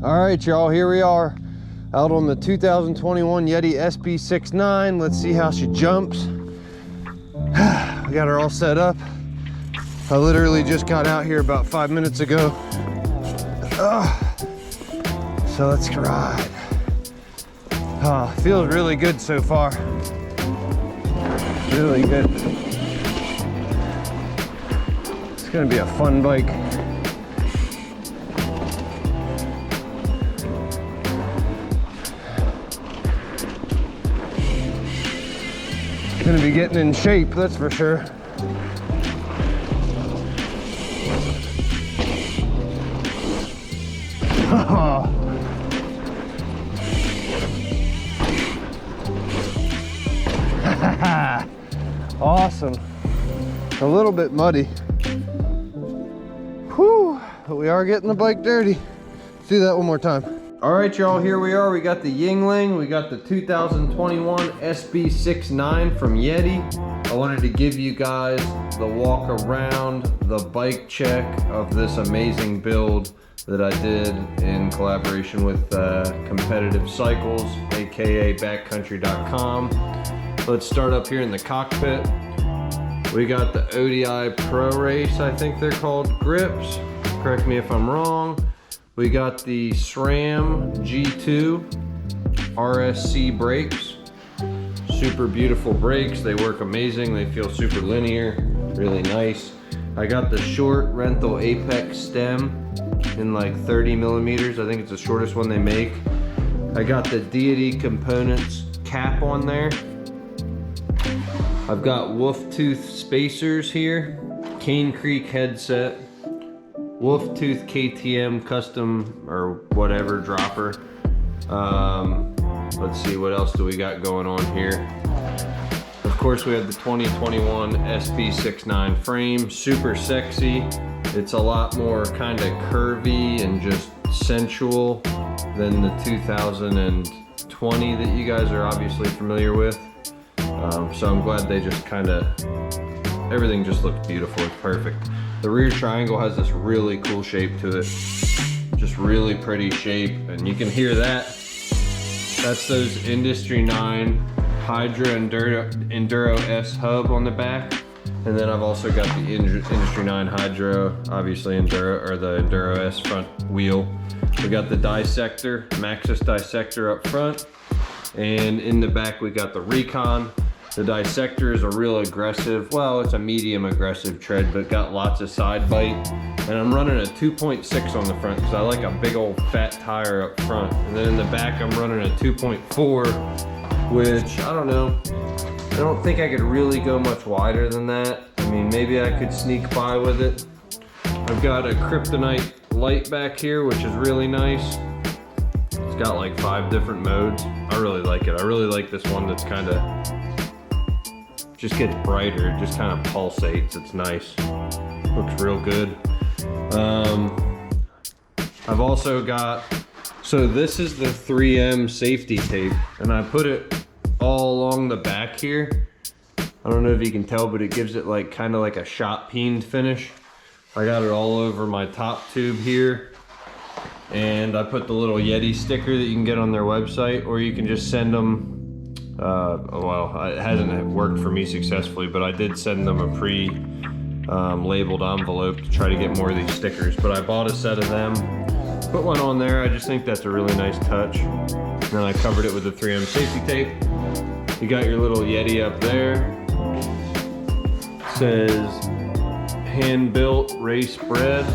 All right, y'all, here we are out on the 2021 Yeti SB69. Let's see how she jumps. We got her all set up. I literally just got out here about 5 minutes ago. So let's ride. Feels really good so far. Really good. It's gonna be a fun bike. Gonna be getting in shape, that's for sure. Awesome. A little bit muddy. Whew, but we are getting the bike dirty. Let's do that one more time. All right, y'all, here we are. We got the Yingling. We got the 2021 SB69 from Yeti. I wanted to give you guys the walk around, the bike check of this amazing build that I did in collaboration with Competitive Cycles, aka backcountry.com. Let's start up here in the cockpit. We got the ODI Pro Race, I think they're called, grips. Correct me if I'm wrong. We got the SRAM G2 RSC brakes. Super beautiful brakes. They work amazing. They feel super linear, really nice. I got the short Renthal Apex stem in like 30 millimeters. I think it's the shortest one they make. I got the Deity Components cap on there. I've got wolf tooth spacers here, Cane Creek headset, wolf tooth KTM custom or whatever dropper. Let's see, what else do we got going on here? Of course, we have the 2021 SB69 frame, super sexy. It's a lot more kind of curvy and just sensual than the 2020 that you guys are obviously familiar with. So I'm glad they just kind of, everything just looks beautiful, it's perfect. The rear triangle has this really cool shape to it. Just really pretty shape, and you can hear that. That's those Industry 9 Hydra Enduro S hub on the back. And then I've also got the Industry 9 Hydro, obviously Enduro, or the Enduro S front wheel. We got the Dissector, Maxxis Dissector up front. And in the back, we got the Recon. The Dissector is a real aggressive, well, it's a medium aggressive tread, but got lots of side bite. And I'm running a 2.6 on the front because I like a big old fat tire up front. And then in the back, I'm running a 2.4, which I don't know. I don't think I could really go much wider than that. I mean, maybe I could sneak by with it. I've got a Kryptonite light back here, which is really nice. It's got like 5 different modes. I really like it. I really like this one that's kind of, just gets brighter, it just kind of pulsates. It's nice, looks real good. I've also got, so this is the 3M safety tape, and I put it all along the back here. I don't know if you can tell, but it gives it like kind of like a shot peened finish. I got it all over my top tube here, and I put the little Yeti sticker that you can get on their website, or you can just send them. Well, it hasn't worked for me successfully, but I did send them a pre-labeled envelope to try to get more of these stickers. But I bought a set of them, put one on there. I just think that's a really nice touch. And then I covered it with the 3M safety tape. You got your little Yeti up there. It says hand-built race bred.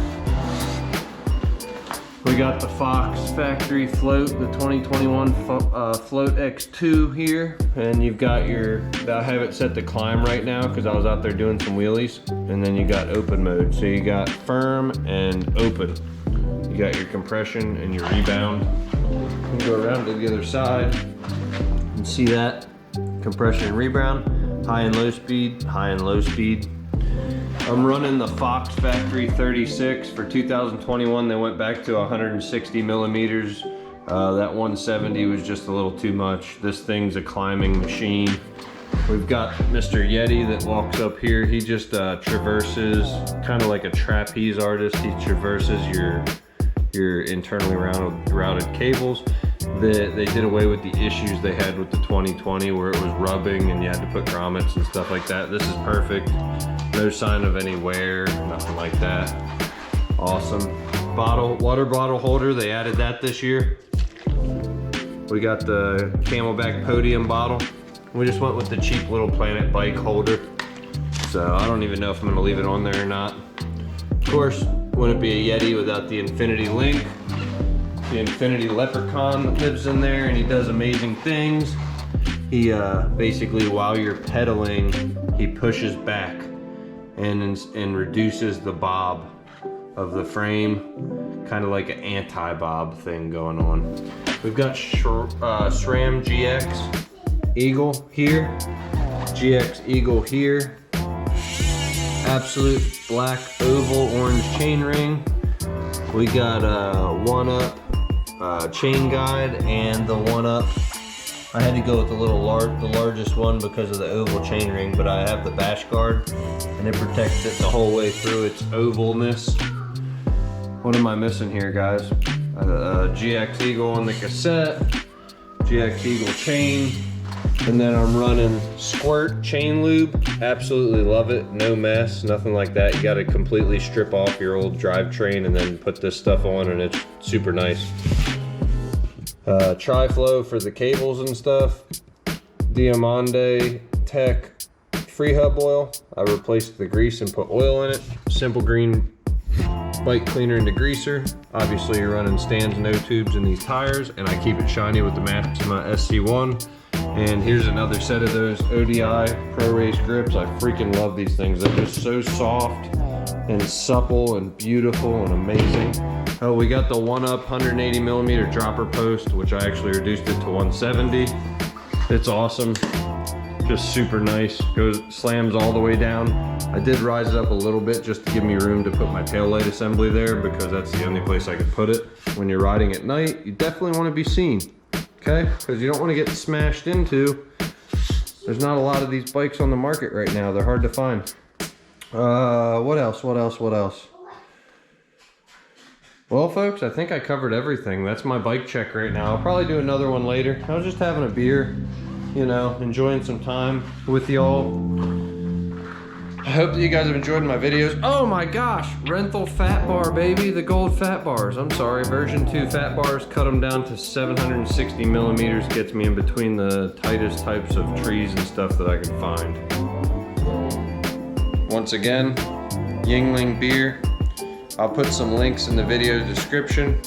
We got the Fox factory float, the 2021 Float X2 here, and you've got your, I have it set to climb right now because I was out there doing some wheelies, and then you got open mode. So you got firm and open. You got your compression and your rebound. You can go around to the other side and see that compression and rebound, high and low speed, high and low speed. I'm running the Fox Factory 36 for 2021. They went back to 160 millimeters. That 170 was just a little too much. This thing's a climbing machine. We've got Mr. Yeti that walks up here. He just traverses, kind of like a trapeze artist. He traverses your your internally routed cables. They did away with the issues they had with the 2020 where it was rubbing and you had to put grommets and stuff like that. This is perfect. No sign of any wear, nothing like that. Awesome. Water bottle holder, they added that this year. We got the Camelback Podium bottle. We just went with the cheap little Planet bike holder. So I don't even know if I'm gonna leave it on there or not. Of course, wouldn't be a Yeti without the Infinity Link. The Infinity Leprechaun lives in there and he does amazing things. He basically, while you're pedaling, he pushes back and reduces the bob of the frame, kind of like an anti-bob thing going on. We've got SRAM GX Eagle here, GX Eagle here, absolute black oval orange chain ring. We got OneUp chain guide and the OneUp. I had to go with the largest one because of the oval chain ring, but I have the bash guard and it protects it the whole way through its ovalness. What am I missing here, guys? GX Eagle on the cassette, GX Eagle chain, and then I'm running Squirt chain lube. Absolutely love it, no mess, nothing like that. You gotta completely strip off your old drivetrain and then put this stuff on and it's super nice. Tri-Flow for the cables and stuff. Dumondetech FreeHub Oil. I replaced the grease and put oil in it. Simple green bike cleaner and degreaser. Obviously you're running stands, no tubes in these tires, and I keep it shiny with the Maxima SC1. And here's another set of those ODI Pro Race grips. I freaking love these things. They're just so soft and supple and beautiful and amazing. Oh, we got the OneUp 180mm dropper post, which I actually reduced it to 170. It's awesome, just super nice. Slams all the way down. I did rise it up a little bit just to give me room to put my taillight assembly there because that's the only place I could put it. When you're riding at night, you definitely want to be seen, okay? Because you don't want to get smashed into. There's not a lot of these bikes on the market right now. They're hard to find. What else? Well, folks, I think I covered everything. That's my bike check right now. I'll probably do another one later. I was just having a beer, you know, enjoying some time with y'all. I hope that you guys have enjoyed my videos. Oh my gosh, Renthal fat bar, baby. The gold fat bars. I'm sorry, version 2 fat bars. Cut them down to 760 millimeters. Gets me in between the tightest types of trees and stuff that I can find. Once again, Yingling beer. I'll put some links in the video description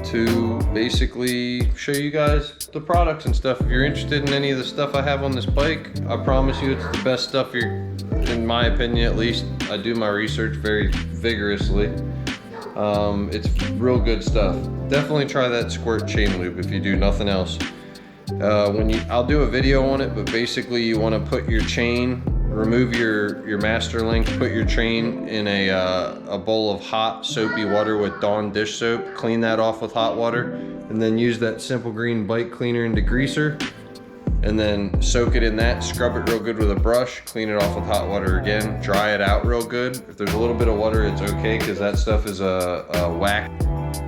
to basically show you guys the products and stuff. If you're interested in any of the stuff I have on this bike, I promise you it's the best stuff in my opinion at least. I do my research very vigorously. It's real good stuff. Definitely try that Squirt chain lube if you do nothing else. I'll do a video on it, but basically you want to put your chain, remove your master link, put your chain in a bowl of hot soapy water with Dawn dish soap, clean that off with hot water, and then use that simple green bike cleaner and degreaser, and then soak it in that, scrub it real good with a brush, clean it off with hot water again, dry it out real good. If there's a little bit of water, it's okay, because that stuff is a wax.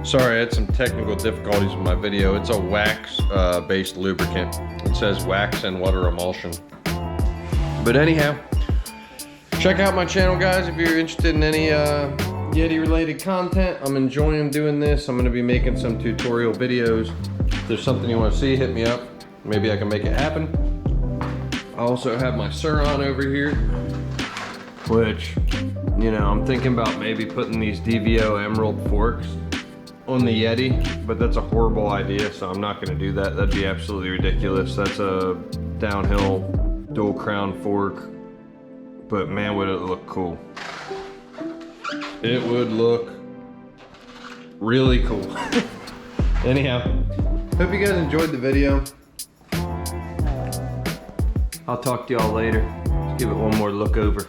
Sorry, I had some technical difficulties with my video. It's a wax based lubricant. It says wax and water emulsion. But anyhow, check out my channel, guys, if you're interested in any Yeti related content. I'm enjoying doing this. I'm going to be making some tutorial videos. If there's something you want to see, hit me up. Maybe I can make it happen. I also have my SRAM over here, which, you know, I'm thinking about maybe putting these DVO Emerald forks on the Yeti, but that's a horrible idea, so I'm not going to do that. That'd be absolutely ridiculous. That's a downhill dual crown fork, but man, would it look cool. It would look really cool. Anyhow, hope you guys enjoyed the video. I'll talk to y'all later. Let's give it one more look over.